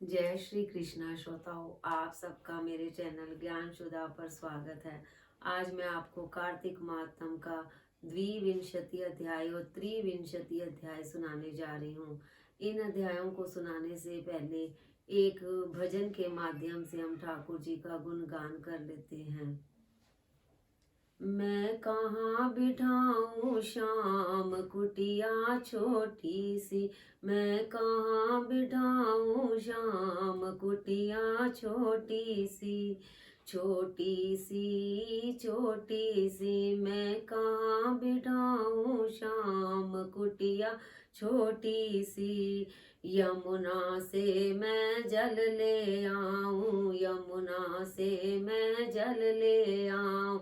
जय श्री कृष्णा श्रोताओं, आप सबका मेरे चैनल ज्ञान सुधा पर स्वागत है। आज मैं आपको कार्तिक मातम का द्विविंशति अध्याय और त्रिविंशति अध्याय सुनाने जा रही हूँ। इन अध्यायों को सुनाने से पहले एक भजन के माध्यम से हम ठाकुर जी का गुणगान कर लेते हैं। मैं कहाँ बिठाऊं श्याम कुटिया छोटी सी, मैं कहाँ बिठाऊं श्याम कुटिया छोटी सी, छोटी सी छोटी सी, मैं कहाँ बिठाऊं श्याम कुटिया छोटी सी। यमुना से मैं जल ले आऊं, यमुना से मैं जल ले आऊं,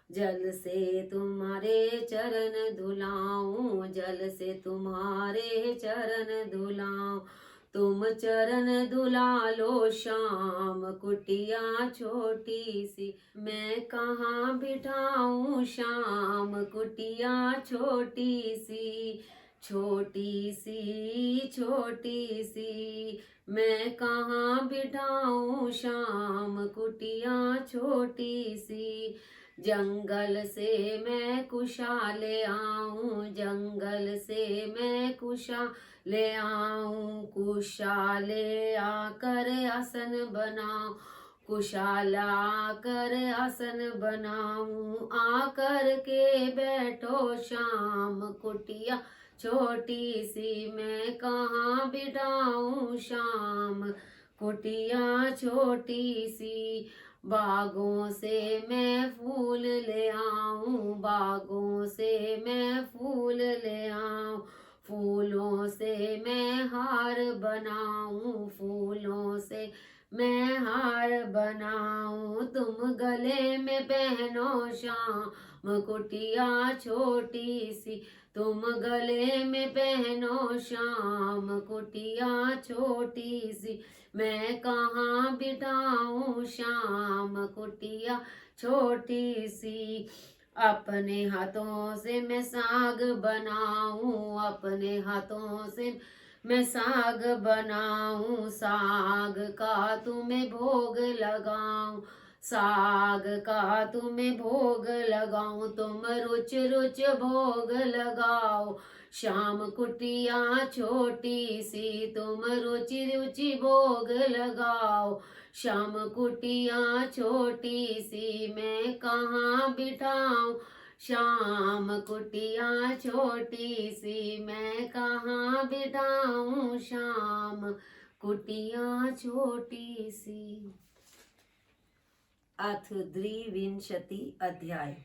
जल से तुम्हारे चरण धुलाऊं, जल से तुम्हारे चरण धुलाऊं। तुम चरण धुला लो श्याम कुटिया छोटी सी, मैं कहाँ बिठाऊं श्याम कुटिया छोटी सी, छोटी सी छोटी सी, मैं कहाँ बिठाऊं श्याम कुटिया छोटी सी। जंगल से मैं कुशा ले आऊं, जंगल से मैं कुशा ले आऊं, कुशा ले आकर आसन बनाऊं, कुशाला आकर आसन बनाऊं। आकर के बैठो श्याम कुटिया छोटी सी, मैं कहाँ बिठाऊं श्याम कुटिया छोटी सी। बागों से मैं फूल ले आऊं, बागों से मैं फूल ले आऊं, फूलों से मैं हार बनाऊं, फूलों से मैं हार बनाऊं। तुम गले में पहनो श्याम कुटिया छोटी सी, तुम गले में पहनो श्याम कुटिया छोटी सी, मैं कहाँ बिठाऊं श्याम कुटिया छोटी सी। अपने हाथों से मैं साग बनाऊं, अपने हाथों से मैं साग बनाऊं, साग का तुम्हें भोग लगाऊं, साग का तुम्हें भोग लगाऊं। तुम रुच रुच भोग लगाओ श्याम कुटिया छोटी सी, तुम रुचि रुचि भोग लगाओ श्याम कुटिया छोटी सी, मैं कहाँ बिठाऊं श्याम कुटिया छोटी सी, मैं कहाँ बिठाऊं श्याम कुटिया छोटी सी। अथ द्विविंशति अध्याय।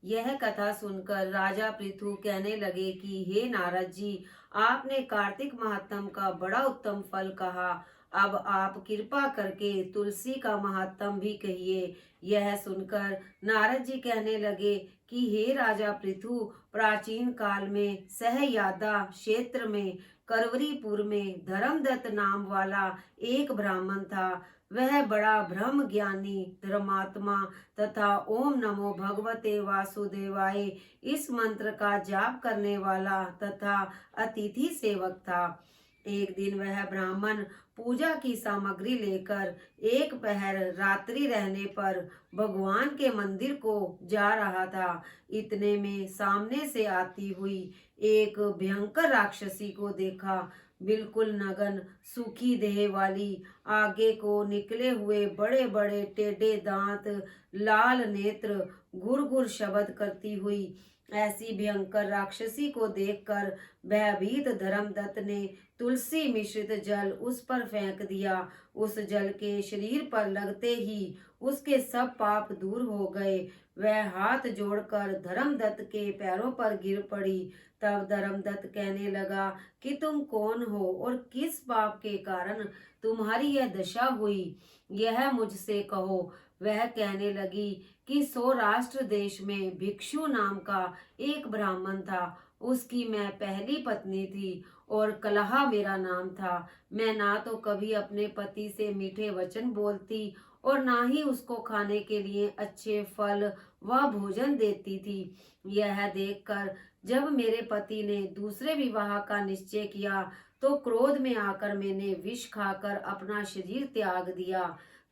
यह कथा सुनकर राजा पृथु कहने लगे कि हे नारद जी, आपने कार्तिक महात्म का बड़ा उत्तम फल कहा, अब आप कृपा करके तुलसी का महात्म भी कहिए। यह सुनकर नारद जी कहने लगे कि हे राजा पृथु, प्राचीन काल में सहयादा क्षेत्र में करवरीपुर में धर्मदत्त नाम वाला एक ब्राह्मण था। वह बड़ा ब्रह्म ज्ञानी धर्मात्मा तथा ओम नमो भगवते वासुदेवाय इस मंत्र का जाप करने वाला तथा अतिथि सेवक था। एक दिन वह ब्राह्मण पूजा की सामग्री लेकर एक पहर रात्रि रहने पर भगवान के मंदिर को जा रहा था। इतने में सामने से आती हुई एक भयंकर राक्षसी को देखा। बिल्कुल नगन सूखी देह वाली, आगे को निकले हुए बड़े बड़े टेढ़े दांत, लाल नेत्र, घुर घुर शब्द करती हुई ऐसी भयंकर राक्षसी को देखकर भयभीत धर्मदत्त ने तुलसी मिश्रित जल उस पर फेंक दिया। उस जल के शरीर पर लगते ही उसके सब पाप दूर हो गए। वह हाथ जोड़कर धर्मदत्त के पैरों पर गिर पड़ी। तब धर्मदत्त कहने लगा कि तुम कौन हो और किस पाप के कारण तुम्हारी यह दशा हुई, यह मुझसे कहो। वह कहने लगी कि सौराष्ट्र देश में भिक्षु नाम का एक ब्राह्मण था। उसकी मैं पहली पत्नी थी और कलहा मेरा नाम था। मैं ना तो कभी अपने पति से मीठे वचन बोलती और ना ही उसको खाने के लिए अच्छे फल व भोजन देती थी। यह देखकर जब मेरे पति ने दूसरे विवाह का निश्चय किया तो क्रोध में आकर मैंने विष खाकर अपना शरीर त्याग दिया।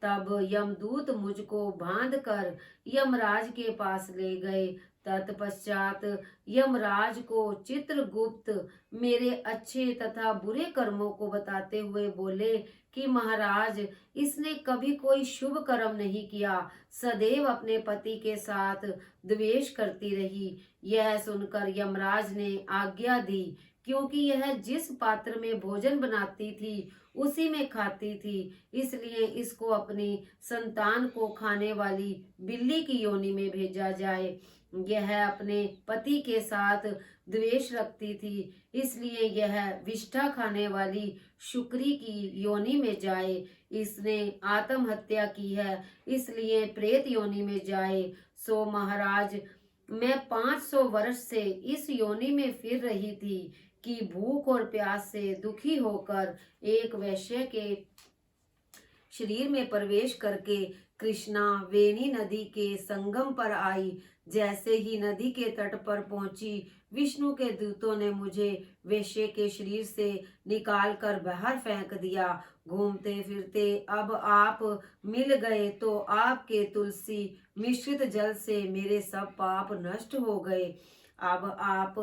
तब यमदूत मुझको बांधकर यमराज के पास ले गए। तत्पश्चात यमराज को चित्रगुप्त मेरे अच्छे तथा बुरे कर्मों को बताते हुए बोले कि महाराज, इसने कभी कोई शुभ कर्म नहीं किया, सदैव अपने पति के साथ द्वेष करती रही। यह सुनकर यमराज ने आज्ञा दी, क्योंकि यह जिस पात्र में भोजन बनाती थी उसी में खाती थी, इसलिए इसको अपनी संतान को खाने वाली बिल्ली की योनि में भेजा जाए। यह अपने पति के साथ द्वेष रखती थी, इसलिए यह विष्ठा खाने वाली शुक्री की योनि में जाए। इसने आत्महत्या की है, इसलिए प्रेत योनि में जाए। सो महाराज, मैं 500 वर्ष से इस योनि में फिर रही थी कि भूख और प्यास से दुखी होकर एक वैश्य के शरीर में प्रवेश करके कृष्णा वेणी नदी के संगम पर आई। जैसे ही नदी के तट पर पहुंची, विष्णु के दूतों ने मुझे वेश्या के शरीर से निकालकर बाहर फेंक दिया। घूमते फिरते अब आप मिल गए तो आपके तुलसी मिश्रित जल से मेरे सब पाप नष्ट हो गए। अब आप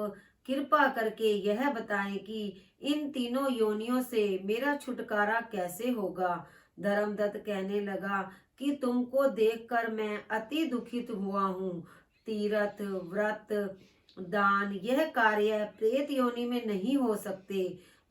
कृपा करके यह बताएं कि इन तीनों योनियों से मेरा छुटकारा कैसे होगा। धर्मदत्त कहने लगा कि तुमको देखकर मैं अति दुखित हुआ हूँ। तीर्थ, व्रत, दान यह कार्य प्रेत योनि में नहीं हो सकते।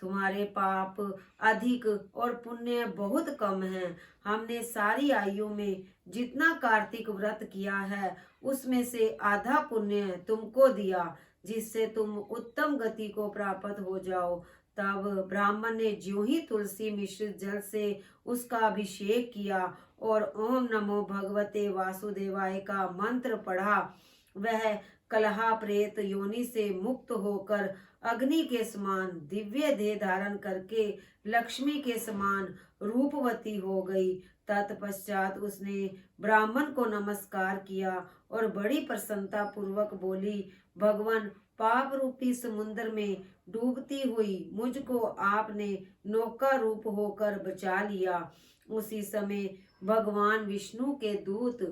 तुम्हारे पाप अधिक और पुण्य बहुत कम हैं। हमने सारी आयु में जितना कार्तिक व्रत किया है उसमें से आधा पुण्य तुमको दिया, जिससे तुम उत्तम गति को प्राप्त हो जाओ। तब ब्राह्मण ने ज्यों ही तुलसी मिश्रित जल से उसका अभिषेक किया और ओम नमो भगवते वासुदेवाय का मंत्र पढ़ा, वह कलहा प्रेत योनि से मुक्त होकर अग्नि के समान दिव्य देह धारण करके लक्ष्मी के समान रूपवती हो गई। तत्पश्चात उसने ब्राह्मण को नमस्कार किया और बड़ी प्रसन्नता पूर्वक बोली, भगवान, पाप रूपी समुद्र में डूबती हुई मुझको आपने नौका रूप होकर बचा लिया। उसी समय भगवान विष्णु के दूत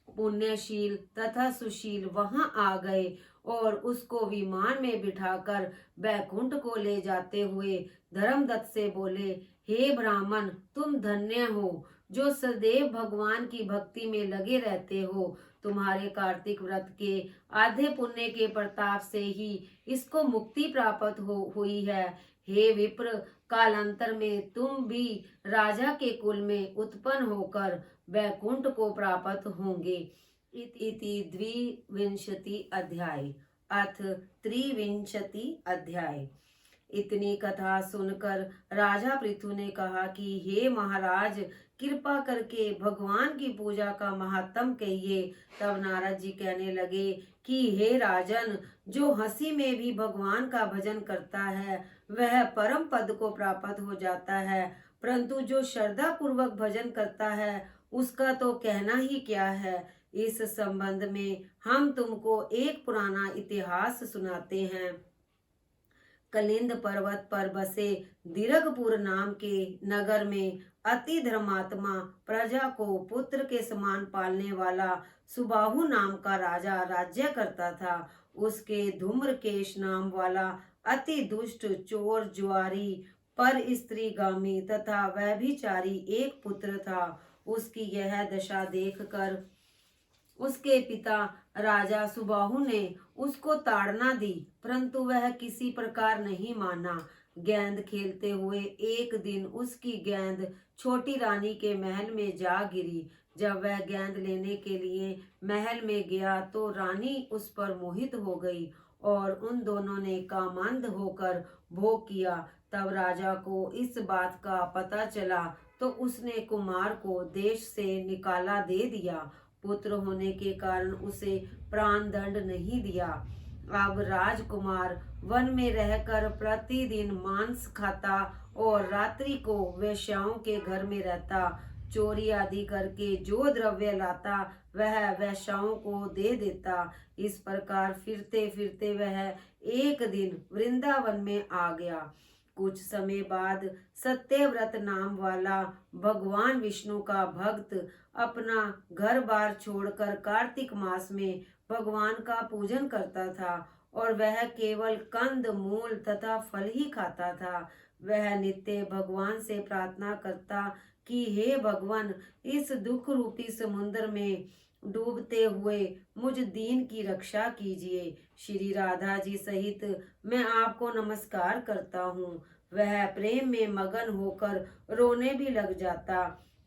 पुण्यशील तथा सुशील वहां आ गए और उसको विमान में बिठाकर बैकुंठ को ले जाते हुए धर्मदत्त से बोले, हे ब्राह्मण, तुम धन्य हो जो सदैव भगवान की भक्ति में लगे रहते हो। तुम्हारे कार्तिक व्रत के आधे पुण्य के प्रताप से ही इसको मुक्ति प्राप्त हुई है। हे विप्र, कालांतर में तुम भी राजा के कुल में उत्पन्न होकर वैकुंठ को प्राप्त होंगे। इति द्विविंशति अध्याय अथ त्रिविंशति अध्याय। इतनी कथा सुनकर राजा पृथु ने कहा कि हे महाराज, कृपा करके भगवान की पूजा का महात्म कहिए। तब नारद जी कहने लगे कि हे राजन, जो हंसी में भी भगवान का भजन करता है वह परम पद को प्राप्त हो जाता है, परंतु जो श्रद्धा पूर्वक भजन करता है उसका तो कहना ही क्या है। इस संबंध में हम तुमको एक पुराना इतिहास सुनाते हैं। कलिंद पर्वत पर बसे दिरगपुर नाम के नगर में अति धर्मात्मा, प्रजा को पुत्र के समान पालने वाला सुबाहु नाम का राजा राज्य करता था। उसके धूम्रकेश नाम वाला अति दुष्ट, चोर, जुआरी, पर स्त्रीगामी तथा व्यभिचारी एक पुत्र था। उसकी यह दशा देखकर उसके पिता राजा सुबाहु ने उसको ताड़ना दी, परंतु वह किसी प्रकार नहीं माना। गेंद खेलते हुए एक दिन उसकी गेंद छोटी रानी के महल में जा गिरी। जब वह गेंद लेने के लिए महल में गया तो रानी उस पर मोहित हो गई और उन दोनों ने कामांध होकर भोग किया। तब राजा को इस बात का पता चला तो उसने कुमार को देश से निकाला दे दिया। पुत्र होने के कारण उसे प्राण दंड नहीं दिया। अब राजकुमार वन में रहकर प्रतिदिन मांस खाता और रात्रि को वेश्याओं के घर में रहता। चोरी आदि करके जो द्रव्य लाता वह वेश्याओं को दे देता। इस प्रकार फिरते फिरते वह एक दिन वृंदावन में आ गया। कुछ समय बाद सत्यव्रत नाम वाला भगवान विष्णु का भक्त अपना घर बार छोड़कर कार्तिक मास में भगवान का पूजन करता था और वह केवल कंद मूल तथा फल ही खाता था। वह नित्य भगवान से प्रार्थना करता कि हे भगवान, इस दुख रूपी समुद्र में डूबते हुए मुझ दीन की रक्षा कीजिए। श्री राधा जी सहित मैं आपको नमस्कार करता हूँ। वह प्रेम में मगन होकर रोने भी लग जाता।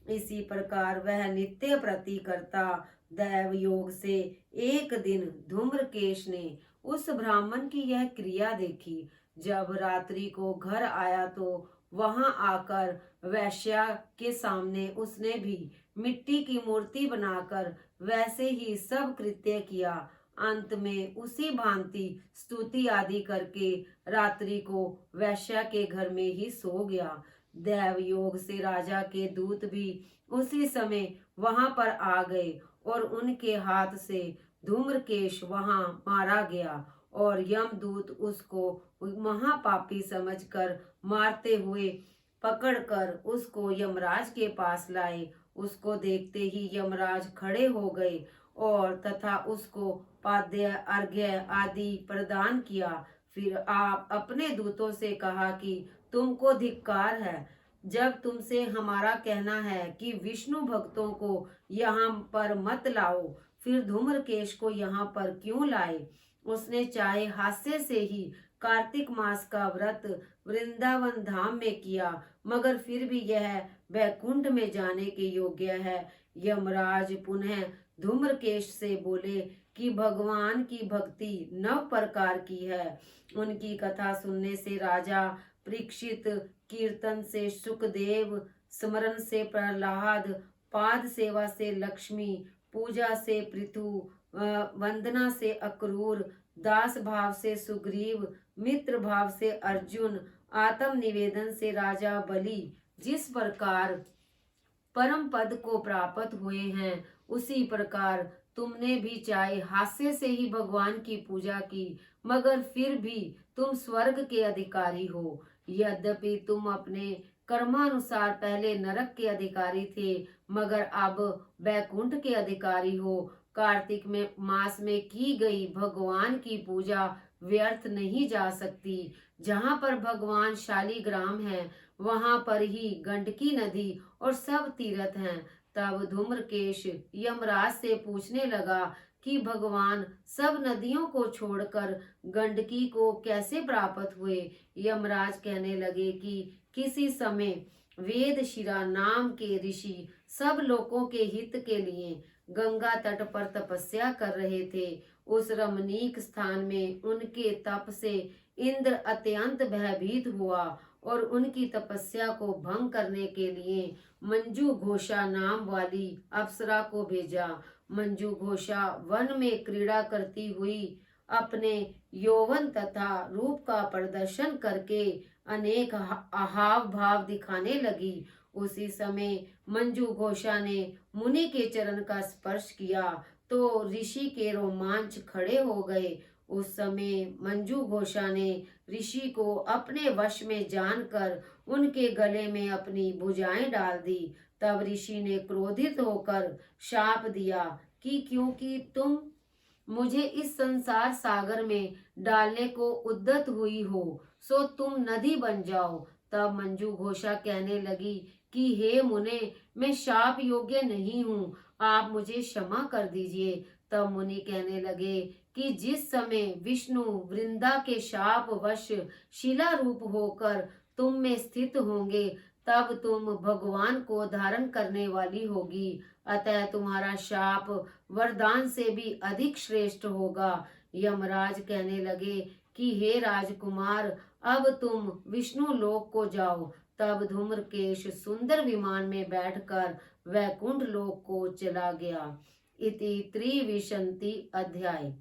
इसी प्रकार वह नित्य प्रति करता। दैव योग से एक दिन धूम्रकेश ने उस ब्राह्मण की यह क्रिया देखी। जब रात्रि को घर आया तो वहां आकर वैश्या के सामने उसने भी मिट्टी की मूर्ति बनाकर वैसे ही सब कृत्य किया। अंत में उसी भांति स्तुति आदि करके रात्रि को वैश्या के घर में ही सो गया। दैव योग से राजा के दूत भी उसी समय वहां पर आ गए और उनके हाथ से धूम्रकेश वहां मारा गया और यमदूत उसको महापापी समझकर मारते हुए पकड़कर उसको यमराज के पास लाए। उसको देखते ही यमराज खड़े हो गए और तथा उसको पाद्य अर्घ्य आदि प्रदान किया। फिर आप अपने दूतों से कहा कि तुमको धिक्कार है, जब तुमसे हमारा कहना है कि विष्णु भक्तों को यहाँ पर मत लाओ, फिर धूम्रकेश को यहाँ पर क्यों लाए। उसने चाहे हास्य से ही कार्तिक मास का व्रत वृंदावन धाम में किया, मगर फिर भी यह वैकुंठ में जाने के योग्य है। यमराज पुनः धूम्रकेश से बोले कि भगवान की भक्ति 9 प्रकार की है। उनकी कथा सुनने से राजा परीक्षित, कीर्तन से सुखदेव, स्मरण से प्रहलाद, पाद सेवा से लक्ष्मी, पूजा से पृथु, वंदना से अक्रूर, दास भाव से सुग्रीव, मित्र भाव से अर्जुन, आत्म निवेदन से राजा बलि जिस प्रकार परम पद को प्राप्त हुए हैं, उसी प्रकार तुमने भी चाहे हास्य से ही भगवान की पूजा की, मगर फिर भी तुम स्वर्ग के अधिकारी हो। यद्यपि तुम अपने कर्मानुसार पहले नरक के अधिकारी थे, मगर अब वैकुंठ के अधिकारी हो। कार्तिक में मास में की गई भगवान की पूजा व्यर्थ नहीं जा सकती। जहाँ पर भगवान शालीग्राम है, वहां पर ही गंडकी नदी और सब तीर्थ हैं। तब धूम्रकेश यमराज से पूछने लगा कि भगवान सब नदियों को छोड़कर गंडकी को कैसे प्राप्त हुए। यमराज कहने लगे कि किसी समय वेदशिरा नाम के ऋषि सब लोगों के हित के लिए गंगा तट पर तपस्या कर रहे थे। उस रमणीक स्थान में उनके तप से इंद्र अत्यंत भयभीत हुआ और उनकी तपस्या को भंग करने के लिए मंजू घोषा नाम वाली अप्सरा को भेजा। मंजू घोषा वन में क्रीड़ा करती हुई अपने यौवन तथा रूप का प्रदर्शन करके अनेक हाव भाव दिखाने लगी। उसी समय मंजू घोषा ने मुनि के चरण का स्पर्श किया तो ऋषि के रोमांच खड़े हो गए। उस समय मंजू घोषा ने ऋषि को अपने वश में जानकर उनके गले में अपनी भुजाएं डाल दी। तब ऋषि ने क्रोधित होकर शाप दिया कि क्योंकि तुम मुझे इस संसार सागर में डालने को उद्यत हुई हो, सो तुम नदी बन जाओ। तब मंजू घोषा कहने लगी कि हे मुने, मैं शाप योग्य नहीं हूँ, आप मुझे क्षमा कर दीजिए। तब मुनि कहने लगे कि जिस समय विष्णु वृंदा के शाप वश शिला रूप होकर तुम में स्थित होंगे, तब तुम भगवान को धारण करने वाली होगी। अतः तुम्हारा शाप वरदान से भी अधिक श्रेष्ठ होगा। यमराज कहने लगे कि हे राजकुमार, अब तुम विष्णु लोक को जाओ। तब धूम्रकेश सुंदर विमान में बैठकर वैकुंठ लोक को चला गया। इति त्रिविंशति अध्याय।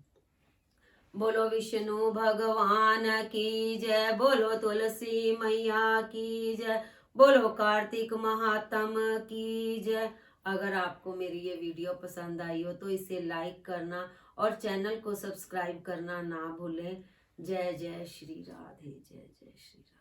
बोलो विष्णु भगवान की जय, बोलो तुलसी मैया की जय, बोलो कार्तिक महात्म की जय। अगर आपको मेरी ये वीडियो पसंद आई हो तो इसे लाइक करना और चैनल को सब्सक्राइब करना ना भूलें। जय जय श्री राधे, जय जय श्री राधे।